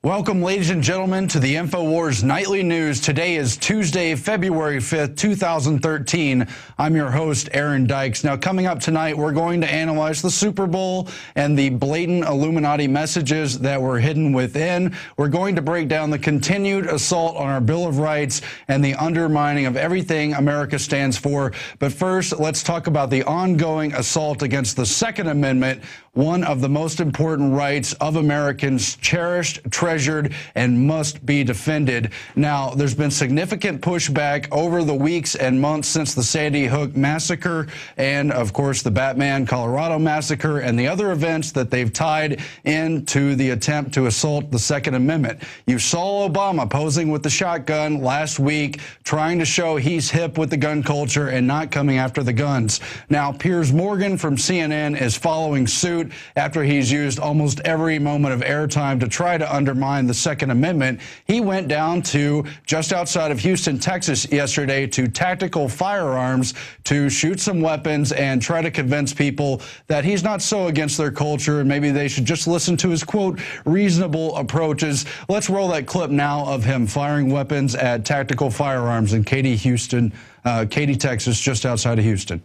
Welcome, ladies and gentlemen, to the Infowars Nightly News. Today is Tuesday, February 5th, 2013. I'm your host, Aaron Dykes. Now, coming up tonight, we're going to analyze the Super Bowl and the blatant Illuminati messages that were hidden within. We're going to break down the continued assault on our Bill of Rights and the undermining of everything America stands for. But first, let's talk about the ongoing assault against the Second Amendment, one of the most important rights of Americans, cherished, treasured, and must be defended. Now, there's been significant pushback over the weeks and months since the Sandy Hook massacre and, of course, the Batman, Colorado massacre and the other events that they've tied into the attempt to assault the Second Amendment. You saw Obama posing with the shotgun last week, trying to show he's hip with the gun culture and not coming after the guns. Now, Piers Morgan from CNN is following suit after he's used almost every moment of airtime to try to undermine the Second Amendment. He went down to just outside of Houston, Texas yesterday to Tactical Firearms to shoot some weapons and try to convince people that he's not so against their culture and maybe they should just listen to his, quote, reasonable approaches. Let's roll that clip now of him firing weapons at Tactical Firearms in Katy, Texas, just outside of Houston.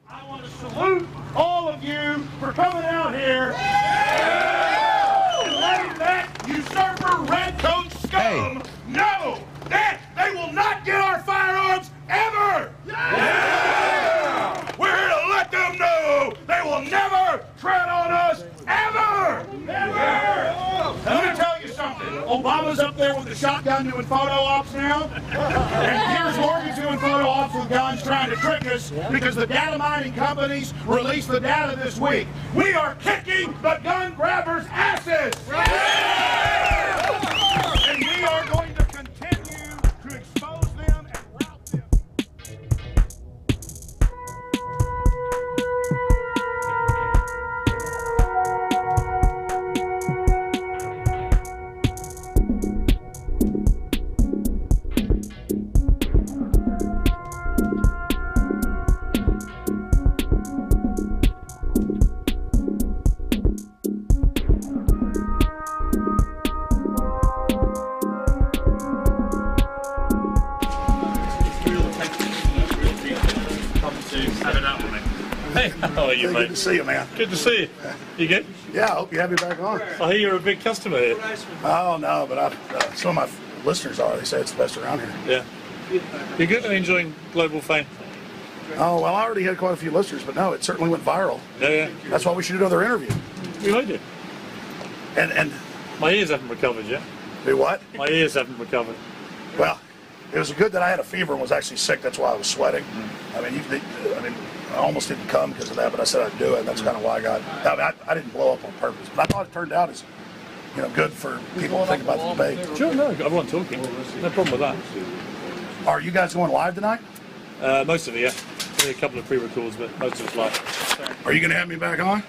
I want to salute all of you for coming out here and letting that usurper redcoat scum know that they will not get our firearms ever! We're here to let them know they will never tread on us ever! Never! Let me tell you something. Obama's up there with the shotgun doing photo ops now, and Piers Morgan's doing photo ops with guns trying to trick us because the data mining companies released the data this week. We are kicking the gun grabbers' asses! And we are going to continue to expose them and rout them. Hey, how are you, mate? Good to see you, man. Good to see you. You good? Yeah, I hope you have me back on. I hear you're a big customer here. Oh, no, but some of my listeners are. They say it's the best around here. Yeah. You good? Are you enjoying global fame? Oh, well, I already had quite a few listeners, but no, it certainly went viral. Yeah. That's why we should do another interview. We might do. And My ears haven't recovered yet. do what? My ears haven't recovered. Well, it was good that I had a fever and was actually sick. That's why I was sweating. I almost didn't come because of that, but I said I'd do it. That's kind of why I didn't blow up on purpose. But I thought it turned out as, good for people to think about the debate. Sure, no, everyone talking. No problem with that. Are you guys going live tonight? Most of it, yeah. Only a couple of pre-records, but most of it's live. Are you going to have me back on?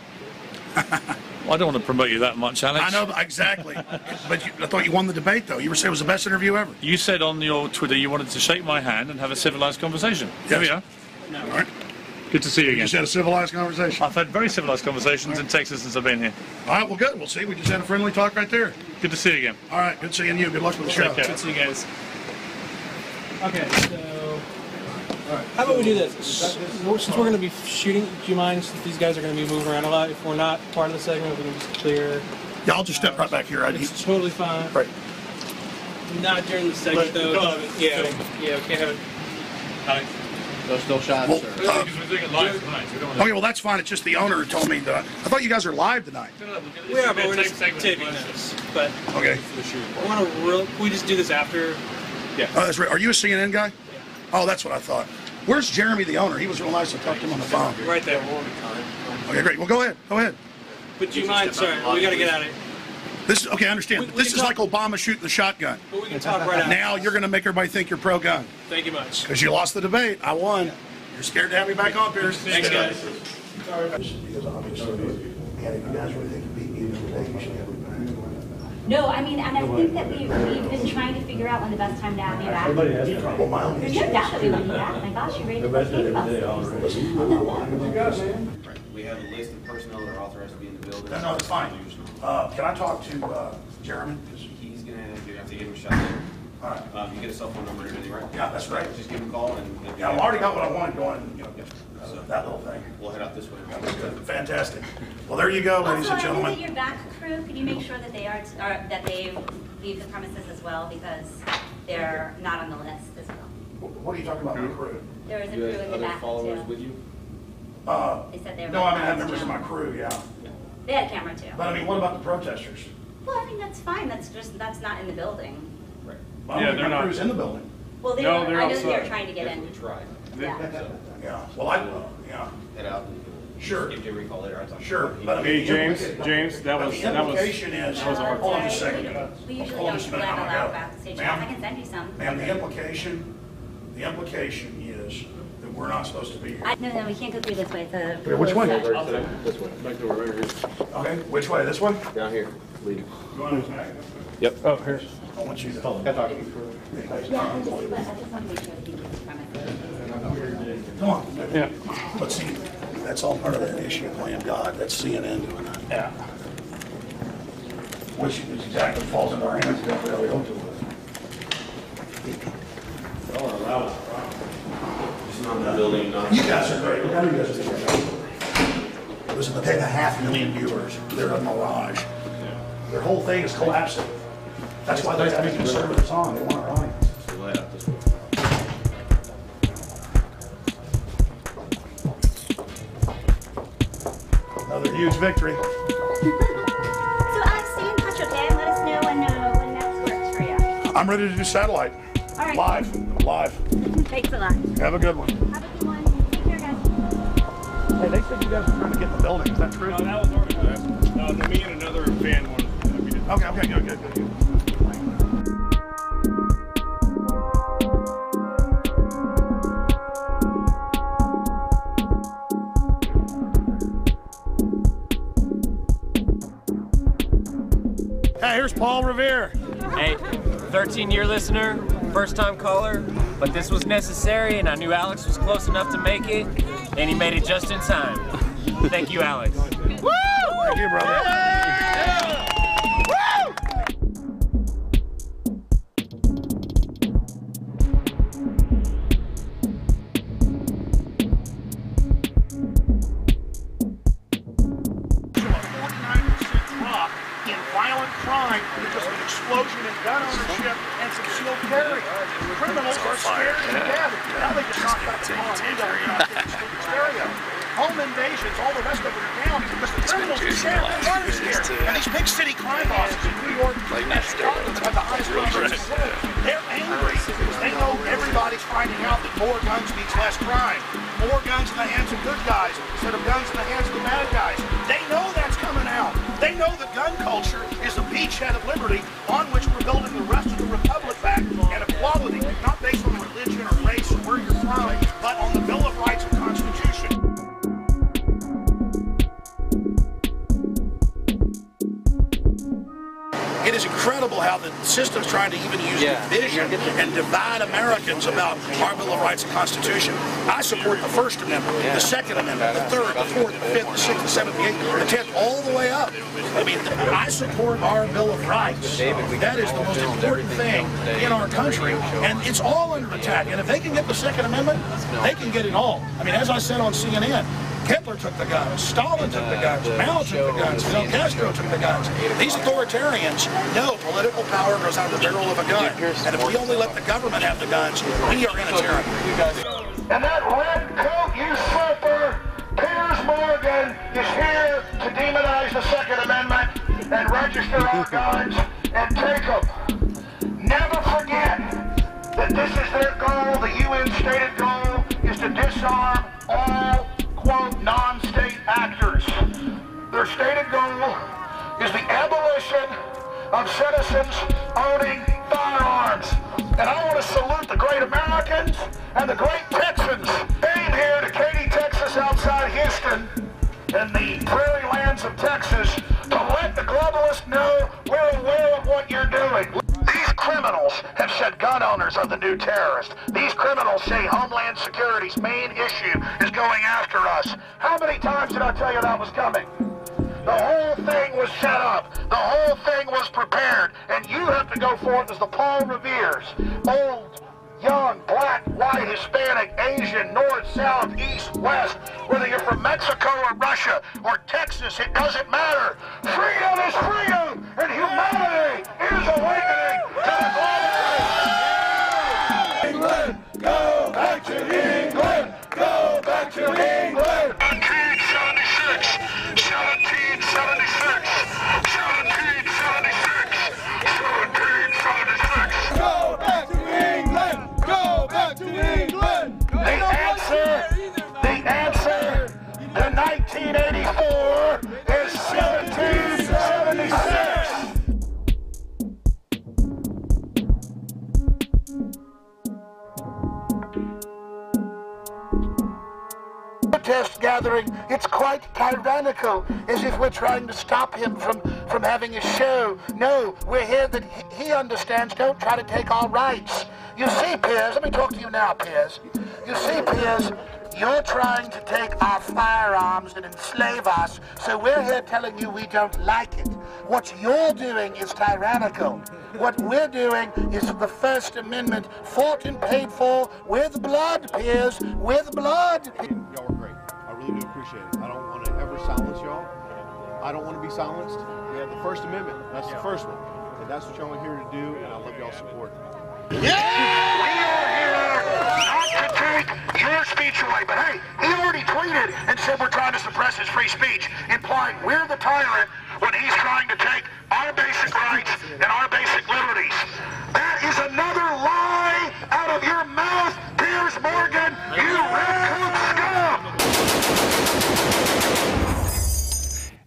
I don't want to promote you that much, Alex. I know, exactly. But I thought you won the debate, though. You were saying it was the best interview ever. You said on your Twitter you wanted to shake my hand and have a civilized conversation. There we are. All right. Good to see you again. You just had a civilized conversation. I've had very civilized conversations in Texas since I've been here. All right, well, good. We'll see. We just had a friendly talk right there. Good to see you again. All right, good seeing you. Good luck with the show. Take care. Good to see you guys. Okay, so how about we do this? Since we're going to be shooting, do you mind if these guys are going to be moving around a lot? If we're not part of the segment, if we can just clear. Yeah, I'll just step right back here. It's totally fine. Right. Not during the segment, though. Yeah, we can't have it. Alex. No still shots, Well, sir. Because we're doing it live tonight. We don't want Okay, well, that's fine. It's just the owner who told me that. I thought you guys are live tonight. We are, but we're just taping this. But Okay. we just do this after. Yeah. Oh, that's right. Are you a CNN guy? Oh, that's what I thought. Where's Jeremy, the owner? He was real nice to talk to him on the phone. Right there. Okay, great. Well, go ahead. Go ahead. But do you mind? Sorry, we got to get out of here. This is okay. I understand. We This can is talk- like Obama shooting the shotgun. But we can talk right after. Now you're going to make everybody think you're pro-gun Thank you much. because you lost the debate. I won. You're scared to have me back on, Piers. Thanks, guys. Because obviously, if you guys really think you beat me in the debate, you should have me back. No, I mean, and I think that we've been trying to figure out when the best time to have you back. Well, my own There's no doubt that we want you back. My gosh, you ready to play game about We have a list of personnel that are authorized to be in the building. No, it's fine. Can I talk to Jeremy? Because He's You have to give him a shot later. All right. You get a cell phone number and everything, right? Yeah, that's right. Just give him a call and. Yeah, I've already got what I wanted going, that little thing. We'll head out this way. Fantastic. Well, there you go, ladies and Also, gentlemen. I know that your back crew, can you make sure that they that they leave the premises as well, because they're not on the list as well. What are you talking about, my crew? There is a You crew have in the other back followers too. with you? They said they were. No, I mean, I have members of my crew, yeah. They had a camera too. But I mean, what about the protesters? Well, I mean, that's fine. That's not in the building. Right. Well, I Yeah, don't think they're my not. crew's in the building. Well, No, I they're know that they were outside. trying to get in. Definitely try. Yeah. Yeah, well, yeah, Head out. Sure. Give you a recall later. I'll talk to sure. you. But I mean, James, that was the implication is, hold on a second. We usually Hold on don't just a minute, let I'm allow gonna backstage. go. I can send you some. Ma'am, the implication is that we're not supposed to be here. No, we can't go through this way. It's a Which way? This way. Back door right here. Okay, which way? This one? Down here. Lead. You want this back? Yep. Oh, here. I want you to. Can I talk to you? Yeah, I just want to make sure that you get the premises. Come on. Yeah. Let's see. That's all part of that issue, playing God. That's CNN doing that. Yeah. Which exactly falls into our hands. That's what we hope to. Building, You guys are great. Look how you guys are great. Listen, they have 500,000 viewers. They're a mirage. Their whole thing is collapsing. That's why they're having conservatives on. They want it right. We'll head out this way. Another huge victory. So Alex, stay in touch, okay? And let us know when next works for you. I'm ready to do satellite. All right. Live. Thanks a lot. Have a good one. Have a good one. Take care, guys. Hey, they said you guys were trying to get in the building. Is that true? No, that was organized. No, me and another fan wanted to. Okay, good. Hey, here's Paul Revere. Hey, 13-year listener, first-time caller, but this was necessary, and I knew Alex was close enough to make it, and he made it just in time. Thank you, Alex. Woo! Thank you, brother. Yeah! Woo! Drop in violent crime because of an explosion in gun ownership and some sealed carry. Criminals are scared to death. Now they just knock back the stereo. Home invasions, all the rest of it are down because the criminals are scared. They are scared. And these big city crime bosses in New York and Chicago have the highest numbers in the world. They're angry because they know everybody's finding out that more guns means less crime. More guns in the hands of good guys instead of guns in the hands of the bad guys. They know that's coming out. They know the gun culture is the beachhead of liberty on which we're building the rest of the republic back, and equality, not based on religion or race or where you're from, but on the Bill of Rights and Constitution. It is incredible how the system's trying to even use division and divide Americans about our Bill of Rights and Constitution. I support the First Amendment, the Second Amendment, the Third, the Fourth, the Fifth, the Sixth, the Seventh, the Eighth, the Tenth, all the way up. I mean, I support our Bill of Rights. That is the most important thing in our country, and it's all under attack. And if they can get the Second Amendment, they can get it all. I mean, as I said on CNN, Hitler took the guns, Stalin took the guns, Mao took the guns, Fidel Castro took the guns. These authoritarians know political power goes out of the barrel of a gun. And if we only let the government have the guns, we are in a tyranny. And that red coat usurper, Piers Morgan, is here to demonize the Second Amendment and register our guns and take them. Never forget that this is their goal. The UN stated goal is to disarm all quote, non-state actors. Their stated goal is the abolition of citizens owning firearms. And I want to salute the great Americans and the great Texans. Came here to Katy, Texas, outside Houston, in the prairie lands of Texas, to let the globalists know we're aware of what you're doing. These criminals have said gun owners are the new terrorists. These criminals say Homeland Security's main issue is going after us. How many times did I tell you that was coming? The whole thing was set up. The whole thing was prepared, and you have to go forth as the Paul Reveres. Old, young, black, white, Hispanic, Asian, north, south, east, west. Whether you're from Mexico or Russia or Texas, it doesn't matter. Freedom is freedom, and humanity is awakening to the global. England, go back to England, go back to England. 1776, 1776, 1776, 1776. Go back to England, go back to England. The answer to 1984 is 1776. Protest gathering, it's quite tyrannical, as if we're trying to stop him from having a show. No, we're here that he understands. Don't try to take our rights. You see, Piers, let me talk to you now, Piers. You see, Piers, you're trying to take our firearms and enslave us, so we're here telling you we don't like it. What you're doing is tyrannical. What we're doing is the First Amendment, fought and paid for with blood, Piers, with blood. Y'all were great. I really do appreciate it. I don't want to ever silence y'all. I don't want to be silenced. We have the First Amendment. That's the first one. And that's what y'all are here to do, and I love y'all's support. Yeah! We are here not to take your speech away, but hey, he already tweeted and said we're trying to suppress his free speech, implying we're the tyrant when he's trying to take our basic rights and our basic liberties. That is another lie out of your mouth, Piers Morgan, you red-coat scum!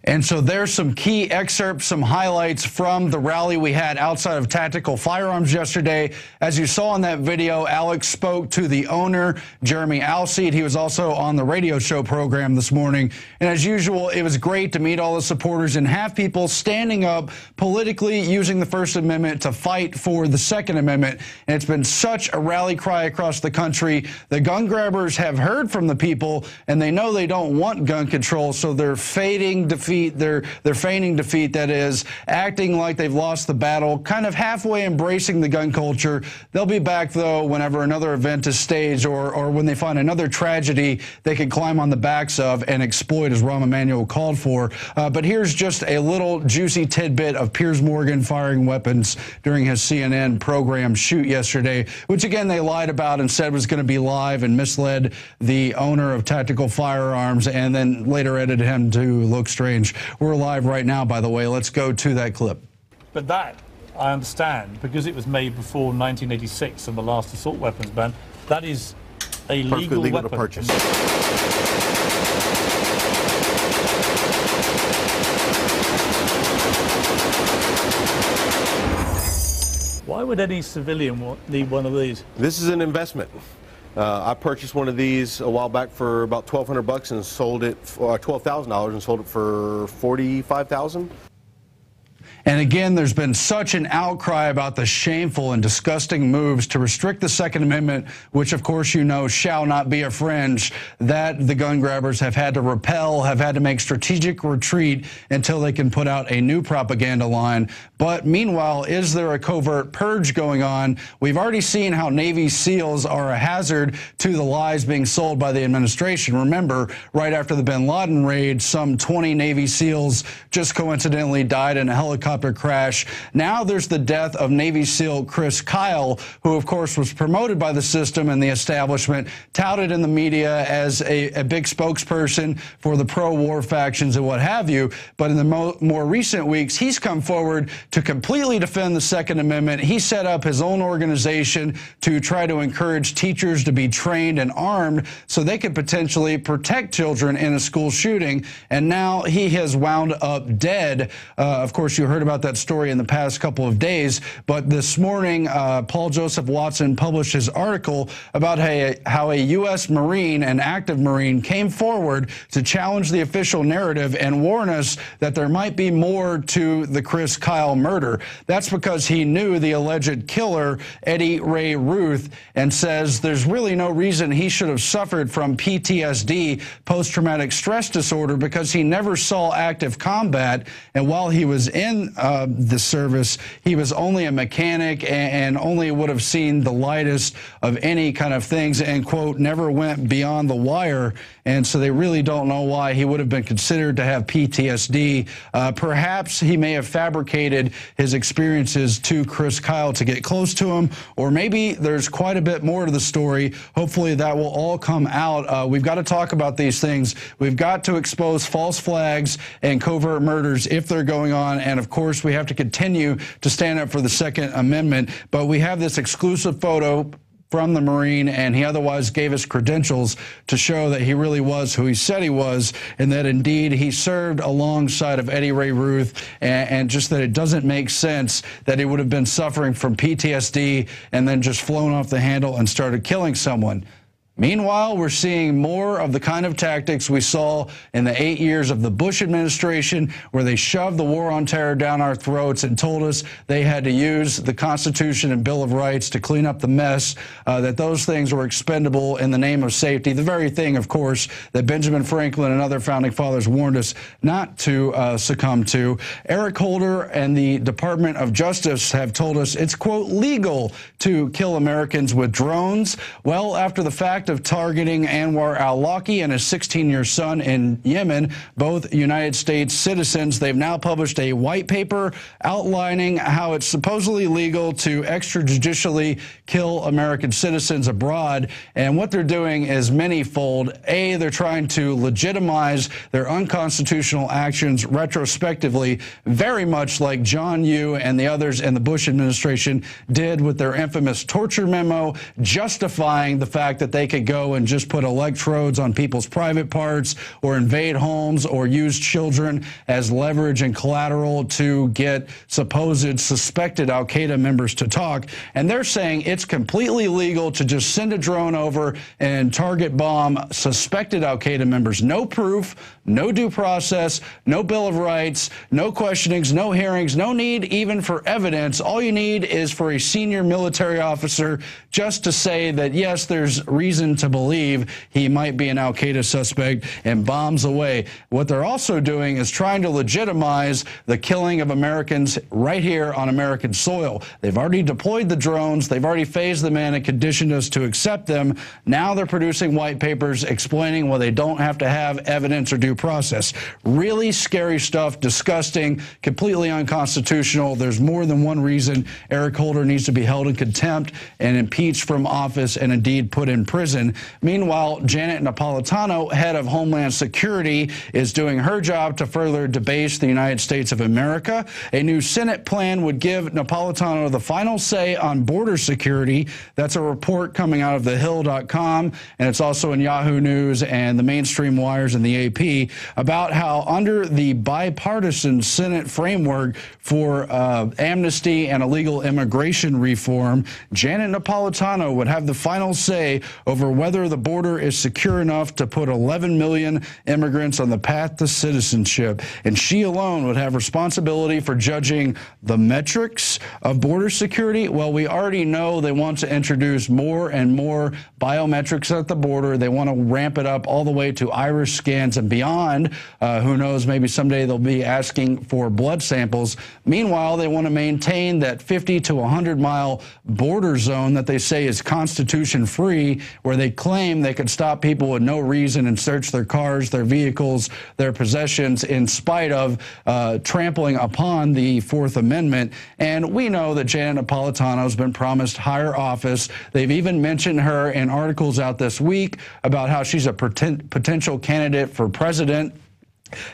And so there's some key excerpts, some highlights from the rally we had outside of Tactical Firearms yesterday. As you saw in that video, Alex spoke to the owner, Jeremy Alseed. He was also on the radio show program this morning. And as usual, it was great to meet all the supporters and have people standing up politically using the First Amendment to fight for the Second Amendment. And it's been such a rally cry across the country. The gun grabbers have heard from the people, and they know they don't want gun control, so they're feigning defeat. They're feigning defeat, that is, acting like they've lost the battle, kind of halfway embracing the gun culture. They'll be back, though, whenever another event is staged or when they find another tragedy they can climb on the backs of and exploit, as Rahm Emanuel called for. But here's just a little juicy tidbit of Piers Morgan firing weapons during his CNN program shoot yesterday, which, again, they lied about and said was going to be live and misled the owner of Tactical Firearms and then later edited him to look strange. We're live right now, by the way. Let's go to that clip. But that, I understand, because it was made before 1986 and the last assault weapons ban, that is a legal weapon. To purchase. Why would any civilian need one of these? This is an investment. I purchased one of these a while back for about $1,200 and sold it for $12,000 and sold it for $45,000. And again, there's been such an outcry about the shameful and disgusting moves to restrict the Second Amendment, which, of course, you know, shall not be a fringe, that the gun grabbers have had to repel, have had to make strategic retreat until they can put out a new propaganda line. But meanwhile, is there a covert purge going on? We've already seen how Navy SEALs are a hazard to the lies being sold by the administration. Remember, right after the bin Laden raid, some 20 Navy SEALs just coincidentally died in a helicopter crash. Now there's the death of Navy SEAL Chris Kyle, who, of course, was promoted by the system and the establishment, touted in the media as a big spokesperson for the pro-war factions and what have you. But in the more recent weeks, he's come forward to completely defend the Second Amendment. He set up his own organization to try to encourage teachers to be trained and armed so they could potentially protect children in a school shooting. And now he has wound up dead. Of course, you heard about that story in the past couple of days, but this morning, Paul Joseph Watson published his article about how a U.S. Marine, an active Marine, came forward to challenge the official narrative and warn us that there might be more to the Chris Kyle murder. That's because he knew the alleged killer, Eddie Ray Ruth, and says there's really no reason he should have suffered from PTSD, post-traumatic stress disorder, because he never saw active combat, and while he was in in the service, he was only a mechanic and only would have seen the lightest of any kind of things and, quote, never went beyond the wire. And so they really don't know why he would have been considered to have PTSD. Perhaps he may have fabricated his experiences to Chris Kyle to get close to him, or maybe there's quite a bit more to the story. Hopefully that will all come out. We've got to talk about these things. We've got to expose false flags and covert murders if they're going on. And of course, we have to continue to stand up for the Second Amendment. But we have this exclusive photo from the Marine, and he otherwise gave us credentials to show that he really was who he said he was, and that indeed he served alongside of Eddie Ray Ruth, and just that it doesn't make sense that he would have been suffering from PTSD and then just flown off the handle and started killing someone. Meanwhile, we're seeing more of the kind of tactics we saw in the 8 years of the Bush administration, where they shoved the war on terror down our throats and told us they had to use the Constitution and Bill of Rights to clean up the mess, that those things were expendable in the name of safety, the very thing, of course, that Benjamin Franklin and other founding fathers warned us not to succumb to. Eric Holder and the Department of Justice have told us it's, quote, legal to kill Americans with drones. Well, after the fact of targeting Anwar al-Awlaki and his 16-year son in Yemen, both United States citizens, they've now published a white paper outlining how it's supposedly legal to extrajudicially kill American citizens abroad. And what they're doing is manyfold. A, they're trying to legitimize their unconstitutional actions retrospectively, very much like John Yoo and the others in the Bush administration did with their infamous torture memo, justifying the fact that they could go and just put electrodes on people's private parts or invade homes or use children as leverage and collateral to get supposed suspected al-Qaeda members to talk. And they're saying it's completely legal to just send a drone over and target bomb suspected al-Qaeda members. No proof, no due process, no Bill of Rights, no questionings, no hearings, no need even for evidence. All you need is for a senior military officer just to say that, yes, there's reason to believe he might be an al-Qaeda suspect, and bombs away. What they're also doing is trying to legitimize the killing of Americans right here on American soil. They've already deployed the drones. They've already phased them in and conditioned us to accept them. Now they're producing white papers explaining why they don't have to have evidence or due process. Really scary stuff, disgusting, completely unconstitutional. There's more than one reason Eric Holder needs to be held in contempt and impeached from office and indeed put in prison. Meanwhile, Janet Napolitano, head of Homeland Security, is doing her job to further debase the United States of America. A new Senate plan would give Napolitano the final say on border security. That's a report coming out of thehill.com, and it's also in Yahoo News and the mainstream wires and the AP, about how under the bipartisan Senate framework for amnesty and illegal immigration reform, Janet Napolitano would have the final say over whether the border is secure enough to put 11 million immigrants on the path to citizenship. And she alone would have responsibility for judging the metrics of border security. Well, we already know they want to introduce more and more biometrics at the border. They want to ramp it up all the way to iris scans and beyond. Who knows, maybe someday they'll be asking for blood samples. Meanwhile, they want to maintain that 50 to 100 mile border zone that they say is constitution free, where they claim they could stop people with no reason and search their cars, their vehicles, their possessions, in spite of trampling upon the Fourth Amendment. And we know that Janet Napolitano has been promised higher office. They've even mentioned her in articles out this week about how she's a potential candidate for president,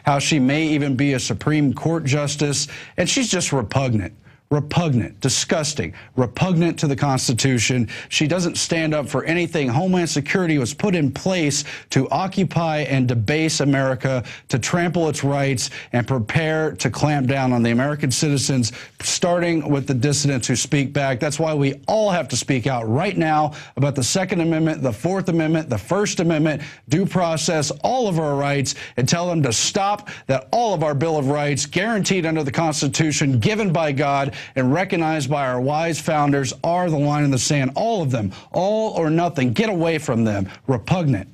how she may even be a Supreme Court justice, and she's just repugnant. Repugnant, disgusting, repugnant to the Constitution. She doesn't stand up for anything. Homeland Security was put in place to occupy and debase America, to trample its rights, and prepare to clamp down on the American citizens, starting with the dissidents who speak back. That's why we all have to speak out right now about the Second Amendment, the Fourth Amendment, the First Amendment, due process, all of our rights, and tell them to stop, that all of our Bill of Rights, guaranteed under the Constitution, given by God, and recognized by our wise founders, are the line in the sand. All of them, all or nothing. Get away from them. Repugnant.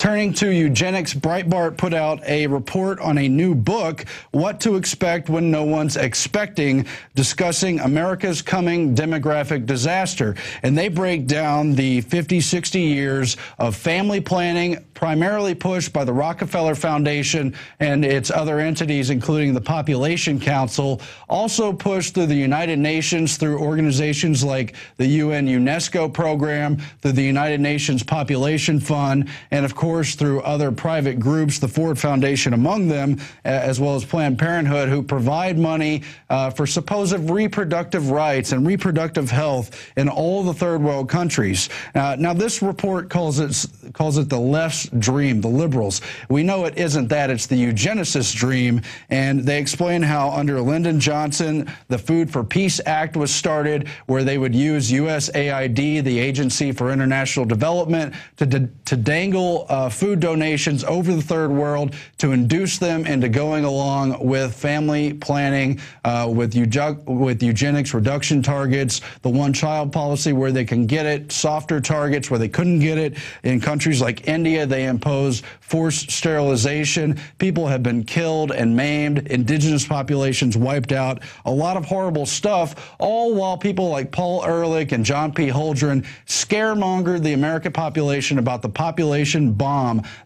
Turning to eugenics, Breitbart put out a report on a new book, What to Expect When No One's Expecting, discussing America's coming demographic disaster. And they break down the 50, 60 years of family planning, primarily pushed by the Rockefeller Foundation and its other entities, including the Population Council, also pushed through the United Nations, through organizations like the UN UNESCO program, through the United Nations Population Fund, and of course through other private groups, the Ford Foundation among them, as well as Planned Parenthood, who provide money for supposed reproductive rights and reproductive health in all the third world countries. Now this report calls it the left's dream, the liberals. We know it isn't that, it's the eugenicist dream, and they explain how under Lyndon Johnson, the Food for Peace Act was started, where they would use USAID, the Agency for International Development, to dangle food donations over the third world to induce them into going along with family planning, with eugenics reduction targets, the one-child policy where they can get it, softer targets where they couldn't get it. In countries like India, they impose forced sterilization. People have been killed and maimed, indigenous populations wiped out, a lot of horrible stuff, all while people like Paul Ehrlich and John P. Holdren scaremongered the American population about the population bomb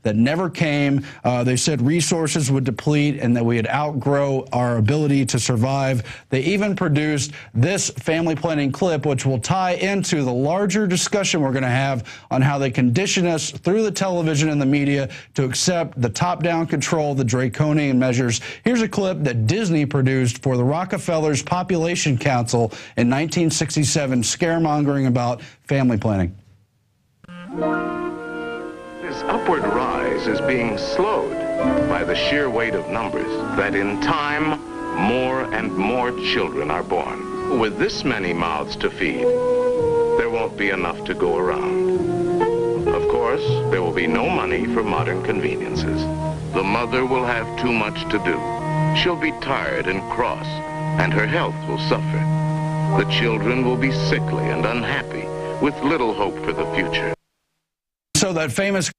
that never came. They said resources would deplete and that we would outgrow our ability to survive. They even produced this family planning clip, which will tie into the larger discussion we're going to have on how they condition us through the television and the media to accept the top-down control, the draconian measures. Here's a clip that Disney produced for the Rockefeller's Population Council in 1967, scaremongering about family planning. This upward rise is being slowed by the sheer weight of numbers, that in time, more and more children are born. With this many mouths to feed, there won't be enough to go around. Of course, there will be no money for modern conveniences. The mother will have too much to do. She'll be tired and cross, and her health will suffer. The children will be sickly and unhappy, with little hope for the future. So that famous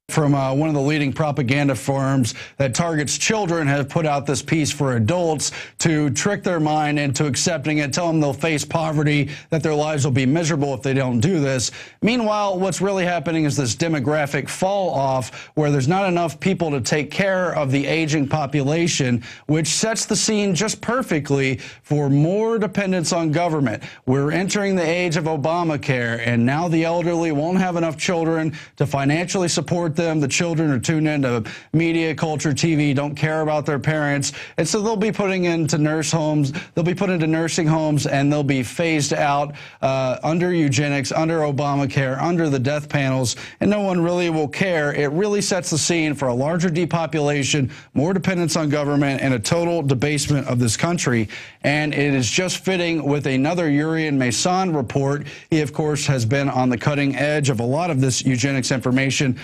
from one of the leading propaganda firms that targets children have put out this piece for adults to trick their mind into accepting it, tell them they'll face poverty, that their lives will be miserable if they don't do this. Meanwhile, what's really happening is this demographic fall off where there's not enough people to take care of the aging population, which sets the scene just perfectly for more dependence on government. We're entering the age of Obamacare, and now the elderly won't have enough children to financially support them. The children are tuned into media, culture, TV, don't care about their parents. And so they'll be putting into nurse homes, they'll be put into nursing homes, and they'll be phased out under eugenics, under Obamacare, under the death panels, and no one really will care. It really sets the scene for a larger depopulation, more dependence on government, and a total debasement of this country. And it is just fitting with another Urian Mason report. He, of course, has been on the cutting edge of a lot of this eugenics information,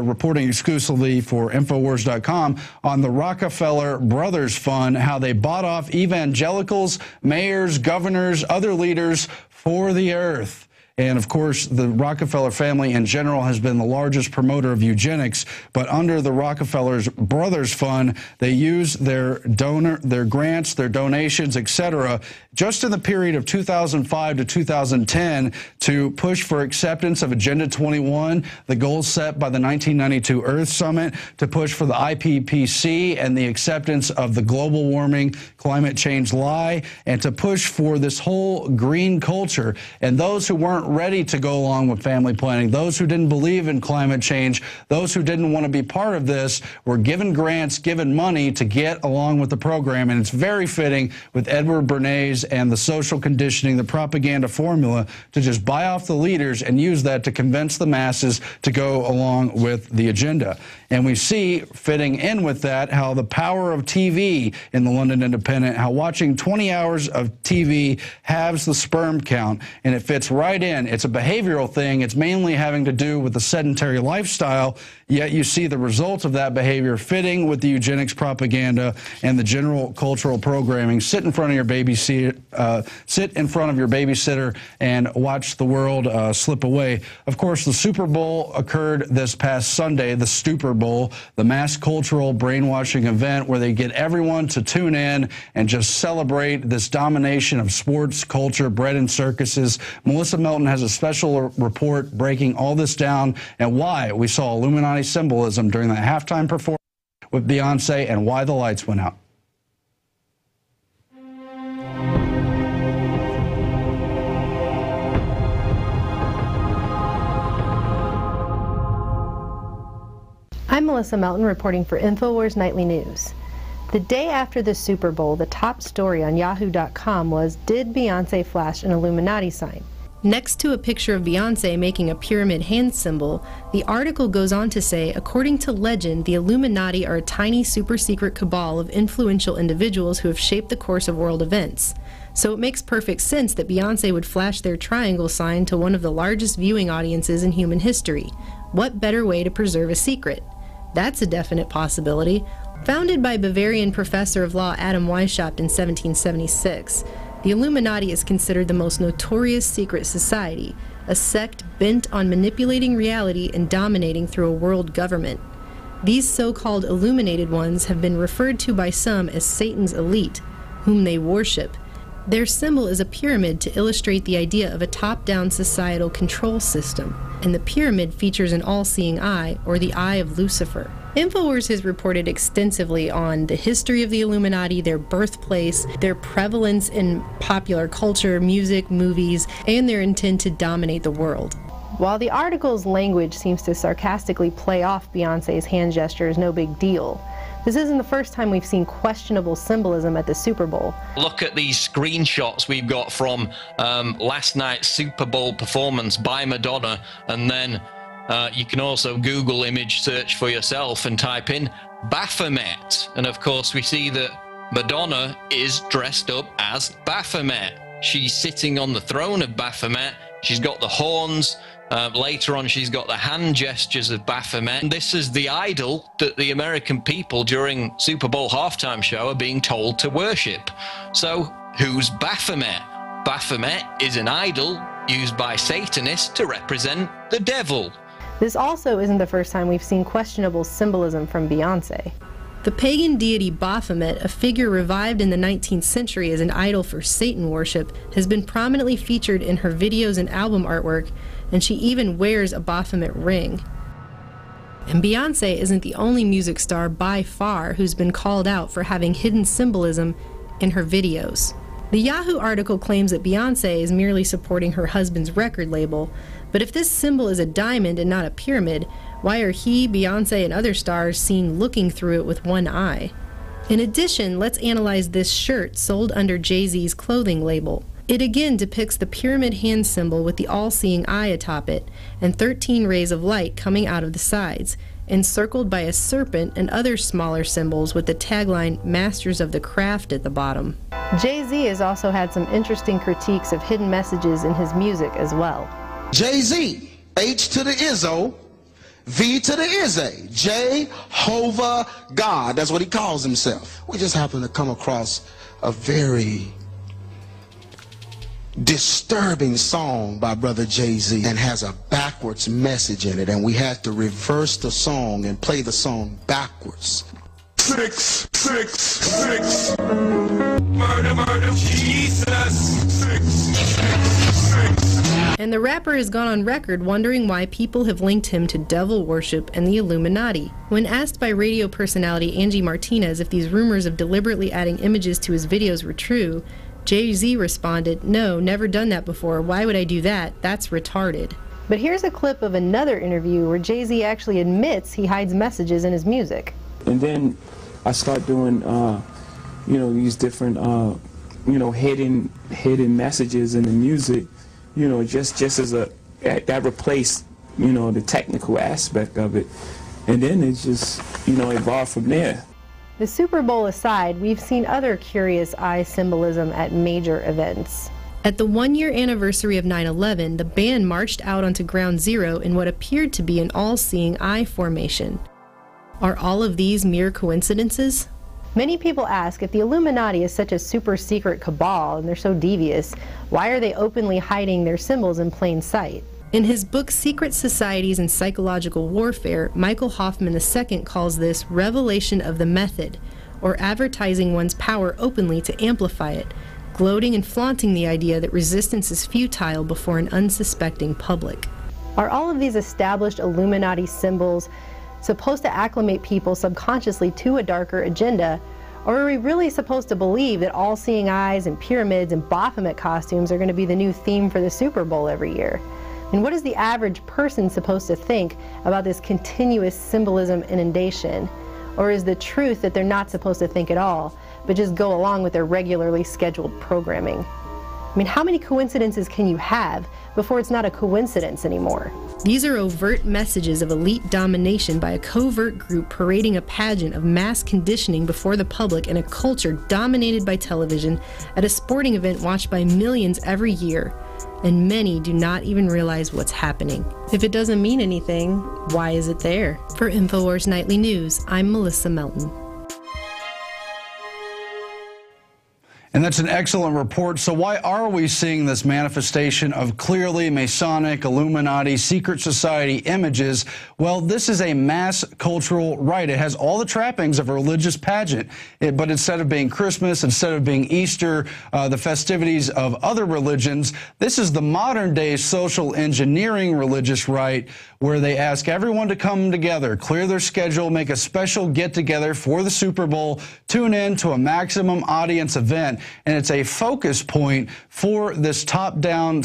reporting exclusively for Infowars.com on the Rockefeller Brothers Fund, how they bought off evangelicals, mayors, governors, other leaders for the earth. And, of course, the Rockefeller family in general has been the largest promoter of eugenics. But under the Rockefeller Brothers Fund, they use their grants, their donations, etc., just in the period of 2005 to 2010 to push for acceptance of Agenda 21, the goals set by the 1992 Earth Summit, to push for the IPCC and the acceptance of the global warming climate change lie, and to push for this whole green culture. And those who weren't ready to go along with family planning, those who didn't believe in climate change, those who didn't want to be part of this, were given grants, given money to get along with the program. And it's very fitting with Edward Bernays and the social conditioning, the propaganda formula, to just buy off the leaders and use that to convince the masses to go along with the agenda. And we see, fitting in with that, how the power of TV in the London Independent, how watching 20 hours of TV halves the sperm count, and it fits right in. It's a behavioral thing. It's mainly having to do with the sedentary lifestyle. Yet you see the results of that behavior fitting with the eugenics propaganda and the general cultural programming. Sit in front of your babysitter and watch the world slip away. Of course, the Super Bowl occurred this past Sunday, the Stupor Bowl, the mass cultural brainwashing event where they get everyone to tune in and just celebrate this domination of sports, culture, bread and circuses. Mellisa Melton has a special report breaking all this down and why we saw Illuminati symbolism during the halftime performance with Beyonce and why the lights went out. I'm Mellisa Melton reporting for Infowars Nightly News. The day after the Super Bowl, the top story on Yahoo.com was, did Beyonce flash an Illuminati sign? Next to a picture of Beyonce making a pyramid hand symbol, the article goes on to say, according to legend, the Illuminati are a tiny super secret cabal of influential individuals who have shaped the course of world events. So it makes perfect sense that Beyonce would flash their triangle sign to one of the largest viewing audiences in human history. What better way to preserve a secret? That's a definite possibility. Founded by Bavarian professor of law Adam Weishaupt in 1776, the Illuminati is considered the most notorious secret society, a sect bent on manipulating reality and dominating through a world government. These so-called illuminated ones have been referred to by some as Satan's elite, whom they worship. Their symbol is a pyramid to illustrate the idea of a top-down societal control system, and the pyramid features an all-seeing eye, or the Eye of Lucifer. Infowars has reported extensively on the history of the Illuminati, their birthplace, their prevalence in popular culture, music, movies, and their intent to dominate the world. While the article's language seems to sarcastically play off Beyonce's hand gesture as no big deal, this isn't the first time we've seen questionable symbolism at the Super Bowl. Look at these screenshots we've got from last night's Super Bowl performance by Madonna, and then you can also Google image search for yourself and type in Baphomet. And of course we see that Madonna is dressed up as Baphomet. She's sitting on the throne of Baphomet. She's got the horns. Later on, she's got the hand gestures of Baphomet. And this is the idol that the American people during Super Bowl halftime show are being told to worship. So, who's Baphomet? Baphomet is an idol used by Satanists to represent the devil. This also isn't the first time we've seen questionable symbolism from Beyonce. The pagan deity Baphomet, a figure revived in the 19th century as an idol for Satan worship, has been prominently featured in her videos and album artwork, and she even wears a Baphomet ring. And Beyonce isn't the only music star by far who's been called out for having hidden symbolism in her videos. The Yahoo article claims that Beyonce is merely supporting her husband's record label, but if this symbol is a diamond and not a pyramid, why are he, Beyonce, and other stars seen looking through it with one eye? In addition, let's analyze this shirt sold under Jay-Z's clothing label. It again depicts the pyramid hand symbol with the all-seeing eye atop it, and 13 rays of light coming out of the sides, encircled by a serpent and other smaller symbols with the tagline, Masters of the Craft, at the bottom. Jay-Z has also had some interesting critiques of hidden messages in his music as well. Jay-Z, H to the Izzo, V to the Izzy, Jehovah God, that's what he calls himself. We just happened to come across a very disturbing song by Brother Jay-Z and has a backwards message in it, and we had to reverse the song and play the song backwards. 666 murder, murder, Jesus. 666. And the rapper has gone on record wondering why people have linked him to devil worship and the Illuminati. When asked by radio personality Angie Martinez if these rumors of deliberately adding images to his videos were true, Jay-Z responded, "No, never done that before. Why would I do that? That's retarded." But here's a clip of another interview where Jay-Z actually admits he hides messages in his music. And then I start doing, these different, hidden messages in the music, just as that replaced, the technical aspect of it. And then it just, evolved from there. The Super Bowl aside, we've seen other curious eye symbolism at major events. At the one-year anniversary of 9/11, the band marched out onto Ground Zero in what appeared to be an all-seeing eye formation. Are all of these mere coincidences? Many people ask, if the Illuminati is such a super-secret cabal and they're so devious, why are they openly hiding their symbols in plain sight? In his book Secret Societies and Psychological Warfare, Michael Hoffman II calls this revelation of the method, or advertising one's power openly to amplify it, gloating and flaunting the idea that resistance is futile before an unsuspecting public. Are all of these established Illuminati symbols supposed to acclimate people subconsciously to a darker agenda, or are we really supposed to believe that all-seeing eyes and pyramids and Baphomet costumes are going to be the new theme for the Super Bowl every year? And what is the average person supposed to think about this continuous symbolism inundation? Or is the truth that they're not supposed to think at all, but just go along with their regularly scheduled programming? I mean, how many coincidences can you have before it's not a coincidence anymore? These are overt messages of elite domination by a covert group parading a pageant of mass conditioning before the public in a culture dominated by television at a sporting event watched by millions every year. And many do not even realize what's happening. If it doesn't mean anything, why is it there? For Infowars Nightly News, I'm Mellisa Melton. And that's an excellent report. So why are we seeing this manifestation of clearly Masonic, Illuminati, secret society images? Well, this is a mass cultural rite. It has all the trappings of a religious pageant. But instead of being Christmas, instead of being Easter, the festivities of other religions, this is the modern day social engineering religious rite where they ask everyone to come together, clear their schedule, make a special get-together for the Super Bowl, tune in to a maximum audience event. And it's a focus point for this top-down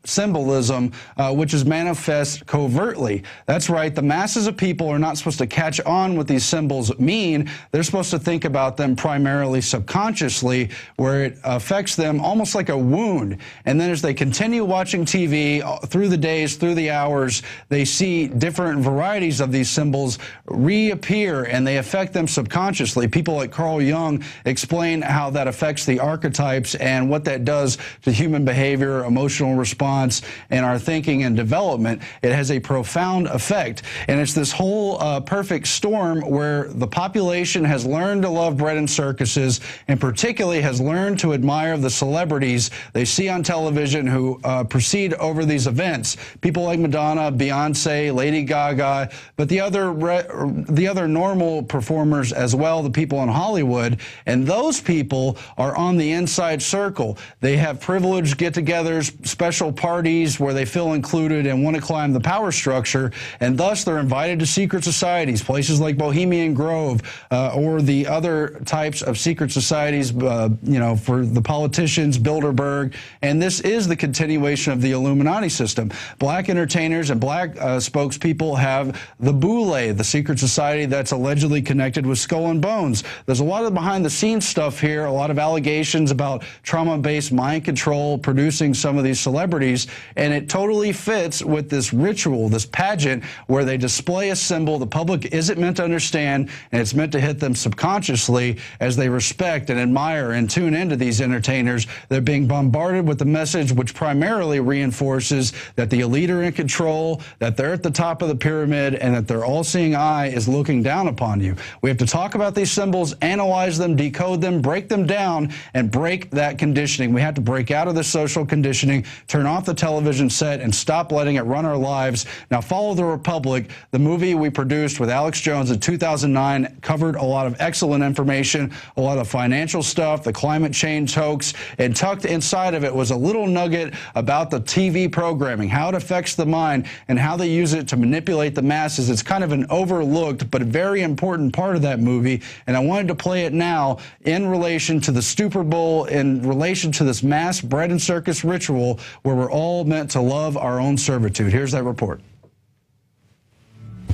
symbolism, which is manifest covertly. That's right, the masses of people are not supposed to catch on what these symbols mean. They're supposed to think about them primarily subconsciously, where it affects them almost like a wound. And then as they continue watching TV through the days, through the hours, they see different varieties of these symbols reappear, and they affect them subconsciously. People like Carl Jung explain how that affects the archetypes and what that does to human behavior, emotional response, and our thinking and development. It has a profound effect. And it's this whole perfect storm where the population has learned to love bread and circuses, and particularly has learned to admire the celebrities they see on television who proceed over these events. People like Madonna, Beyonce, Lady Gaga, but the other normal performers as well, the people in Hollywood. And those people are on the inside circle. They have privileged get-togethers, special parties where they feel included and want to climb the power structure, and thus they're invited to secret societies, places like Bohemian Grove or the other types of secret societies, you know, for the politicians, Bilderberg, and this is the continuation of the Illuminati system. Black entertainers and black spokespeople have the Boule, the secret society that's allegedly connected with Skull and Bones. There's a lot of behind-the-scenes stuff here, a lot of allegations about trauma-based mind control producing some of these celebrities, and it totally fits with this ritual, this pageant, where they display a symbol the public isn't meant to understand, and it's meant to hit them subconsciously as they respect and admire and tune into these entertainers. They're being bombarded with the message which primarily reinforces that the elite are in control, that they're at the top of the pyramid, and that their all-seeing eye is looking down upon you. We have to talk about these symbols, analyze them, decode them, break them down, and break that conditioning. We have to break out of the social conditioning, turn off the television set, and stop letting it run our lives. Now, follow The Republic. The movie we produced with Alex Jones in 2009 covered a lot of excellent information, a lot of financial stuff, the climate change hoax, and tucked inside of it was a little nugget about the TV programming, how it affects the mind, and how they use it to manipulate the masses. It's kind of an overlooked but very important part of that movie, and I wanted to play it now in relation to the Super Bowl, in relation to this mass bread and circus ritual where we're all meant to love our own servitude. Here's that report.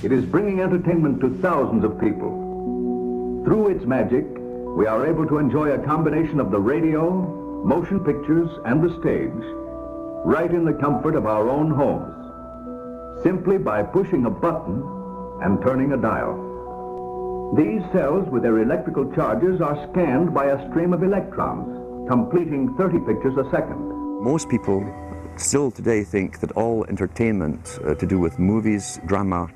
It is bringing entertainment to thousands of people. Through its magic, we are able to enjoy a combination of the radio, motion pictures, and the stage, right in the comfort of our own homes, simply by pushing a button and turning a dial. These cells with their electrical charges are scanned by a stream of electrons, completing 30 pictures a second. most people still today think that all entertainment to do with movies, drama,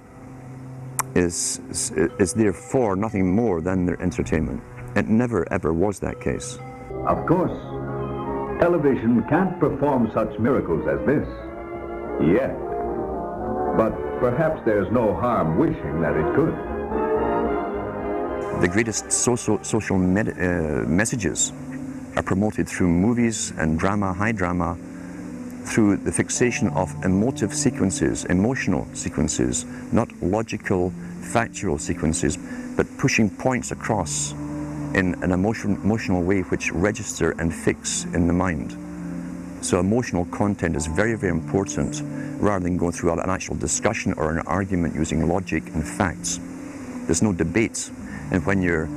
is therefore nothing more than their entertainment. It never ever was that case. Of course, television can't perform such miracles as this, yet. But perhaps there's no harm wishing that it could. The greatest social messages are promoted through movies and drama, high drama, through the fixation of emotive sequences, emotional sequences, not logical, factual sequences, but pushing points across in an emotional way which register and fix in the mind. So emotional content is very, very important, rather than going through an actual discussion or an argument using logic and facts. There's no debate, and when you're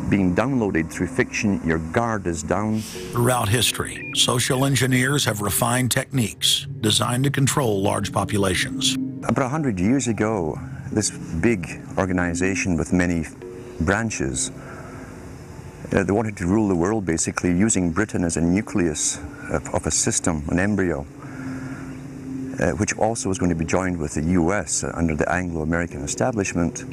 being downloaded through fiction, your guard is down. Throughout history, social engineers have refined techniques designed to control large populations. About 100 years ago, this big organization with many branches, they wanted to rule the world basically using Britain as a nucleus of a system, an embryo, which also was going to be joined with the US under the Anglo-American establishment.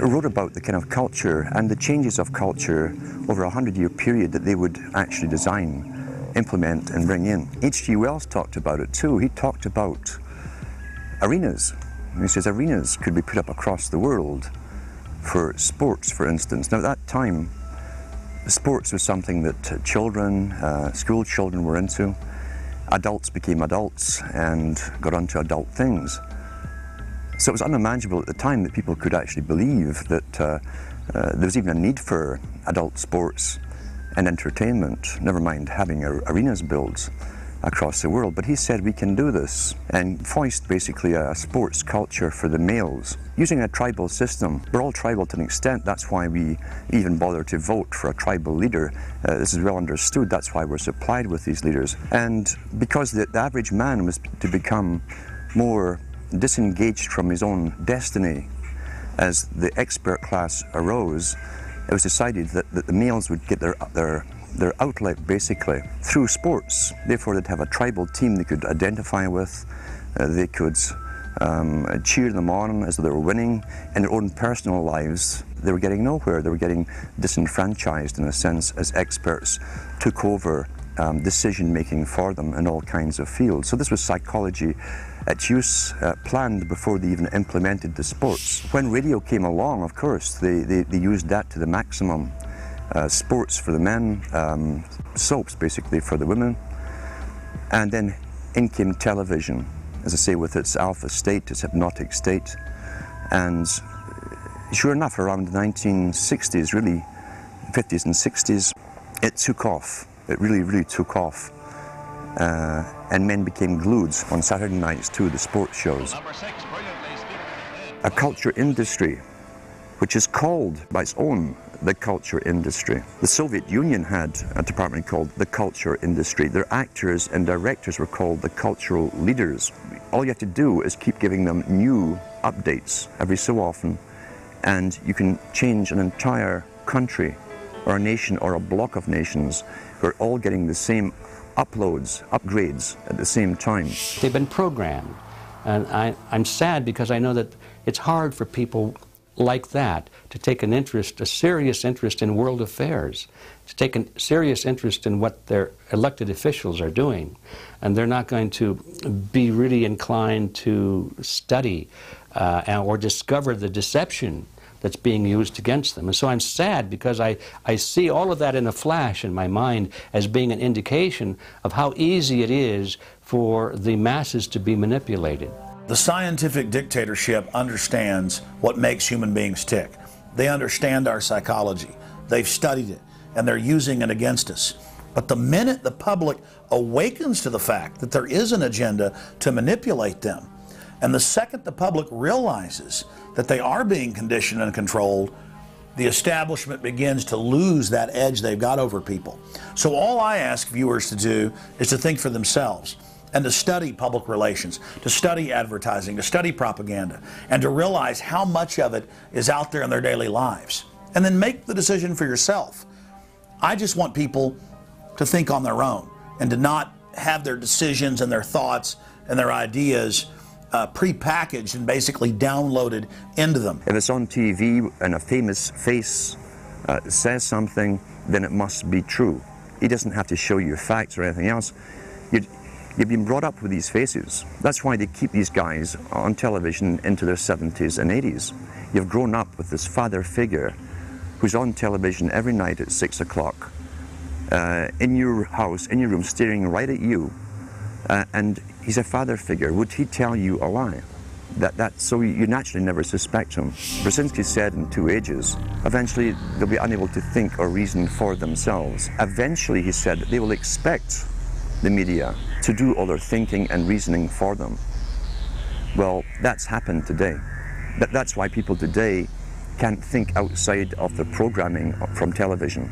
Wrote about the kind of culture and the changes of culture over a 100-year period that they would actually design, implement and bring in. H.G. Wells talked about it too. He talked about arenas. He says arenas could be put up across the world for sports, for instance. Now at that time, sports was something that children, school children were into. Adults became adults and got onto adult things. So it was unimaginable at the time that people could actually believe that there was even a need for adult sports and entertainment, never mind having arenas built across the world. But he said we can do this and foist basically a sports culture for the males using a tribal system. We're all tribal to an extent. That's why we even bother to vote for a tribal leader. This is well understood. That's why we're supplied with these leaders. And because the average man was to become more disengaged from his own destiny as the expert class arose, it was decided that the males would get their outlet basically through sports. Therefore they'd have a tribal team they could identify with, they could cheer them on as they were winning. In their own personal lives they were getting nowhere, they were getting disenfranchised in a sense as experts took over decision making for them in all kinds of fields. So this was psychology at use, planned before they even implemented the sports. When radio came along, of course, they used that to the maximum. Sports for the men, soaps basically for the women, and then in came television, as I say, with its alpha state, its hypnotic state. And sure enough, around the 1960s, really, 50s and 60s, it took off. It really, really took off. And men became glued on Saturday nights to the sports shows. A culture industry, which is called by its own the culture industry. The Soviet Union had a department called the culture industry. Their actors and directors were called the cultural leaders. All you have to do is keep giving them new updates every so often, and you can change an entire country or a nation or a block of nations who are all getting the same upgrades at the same time. They've been programmed, and I'm sad because I know that it's hard for people like that to take an interest, a serious interest in world affairs, to take a serious interest in what their elected officials are doing. And they're not going to be really inclined to study or discover the deception that's being used against them. And so I'm sad because I see all of that in a flash in my mind as being an indication of how easy it is for the masses to be manipulated. The scientific dictatorship understands what makes human beings tick. They understand our psychology. They've studied it, and they're using it against us. But the minute the public awakens to the fact that there is an agenda to manipulate them, and the second the public realizes that they are being conditioned and controlled, the establishment begins to lose that edge they've got over people. So all I ask viewers to do is to think for themselves and to study public relations, to study advertising, to study propaganda, and to realize how much of it is out there in their daily lives. And then make the decision for yourself. I just want people to think on their own and to not have their decisions and their thoughts and their ideas pre-packaged and basically downloaded into them. If it's on TV and a famous face says something, then it must be true. He doesn't have to show you facts or anything else. You've been brought up with these faces. That's why they keep these guys on television into their 70s and 80s. You've grown up with this father figure who's on television every night at 6 o'clock, in your house, in your room, staring right at you. And he's a father figure. Would he tell you a lie? So you naturally never suspect him. Brzezinski said in 2 ages, eventually they'll be unable to think or reason for themselves. Eventually, he said, they will expect the media to do all their thinking and reasoning for them. Well, that's happened today. That's why people today can't think outside of the programming from television.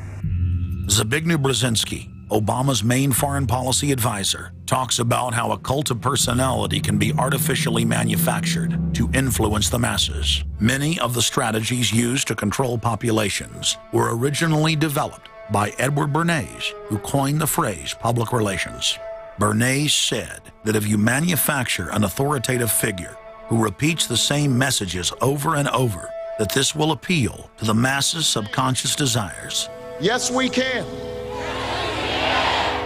Zbigniew Brzezinski, Obama's main foreign policy advisor, talks about how a cult of personality can be artificially manufactured to influence the masses. Many of the strategies used to control populations were originally developed by Edward Bernays, who coined the phrase public relations. Bernays said that if you manufacture an authoritative figure who repeats the same messages over and over, that this will appeal to the masses' subconscious desires. Yes, we can.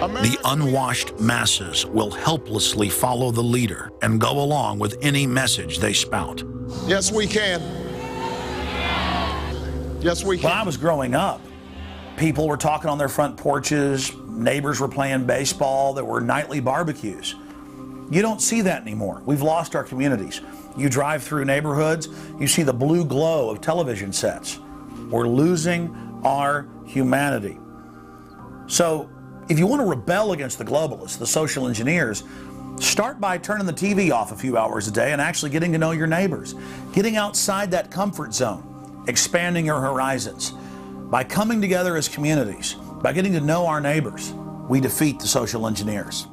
The unwashed masses will helplessly follow the leader and go along with any message they spout. Yes, we can. Yes, we can. When I was growing up, people were talking on their front porches, neighbors were playing baseball, there were nightly barbecues. You don't see that anymore. We've lost our communities. You drive through neighborhoods, you see the blue glow of television sets. We're losing our humanity. So if you want to rebel against the globalists, the social engineers, start by turning the TV off a few hours a day and actually getting to know your neighbors, getting outside that comfort zone, expanding your horizons. By coming together as communities, by getting to know our neighbors, we defeat the social engineers.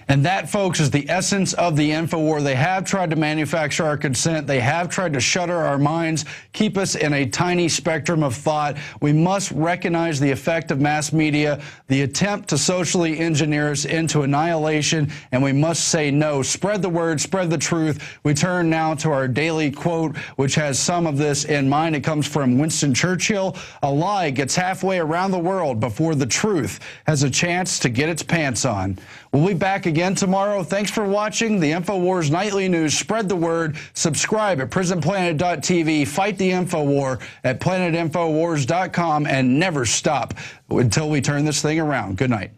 And that, folks, is the essence of the InfoWar. They have tried to manufacture our consent. They have tried to shutter our minds, keep us in a tiny spectrum of thought. We must recognize the effect of mass media, the attempt to socially engineer us into annihilation, and we must say no. Spread the word, spread the truth. We turn now to our daily quote, which has some of this in mind. It comes from Winston Churchill. A lie gets halfway around the world before the truth has a chance to get its pants on. We'll be back again tomorrow. Thanks for watching the InfoWars Nightly News. Spread the word. Subscribe at prisonplanet.tv. Fight the InfoWar at planetinfowars.com and never stop until we turn this thing around. Good night.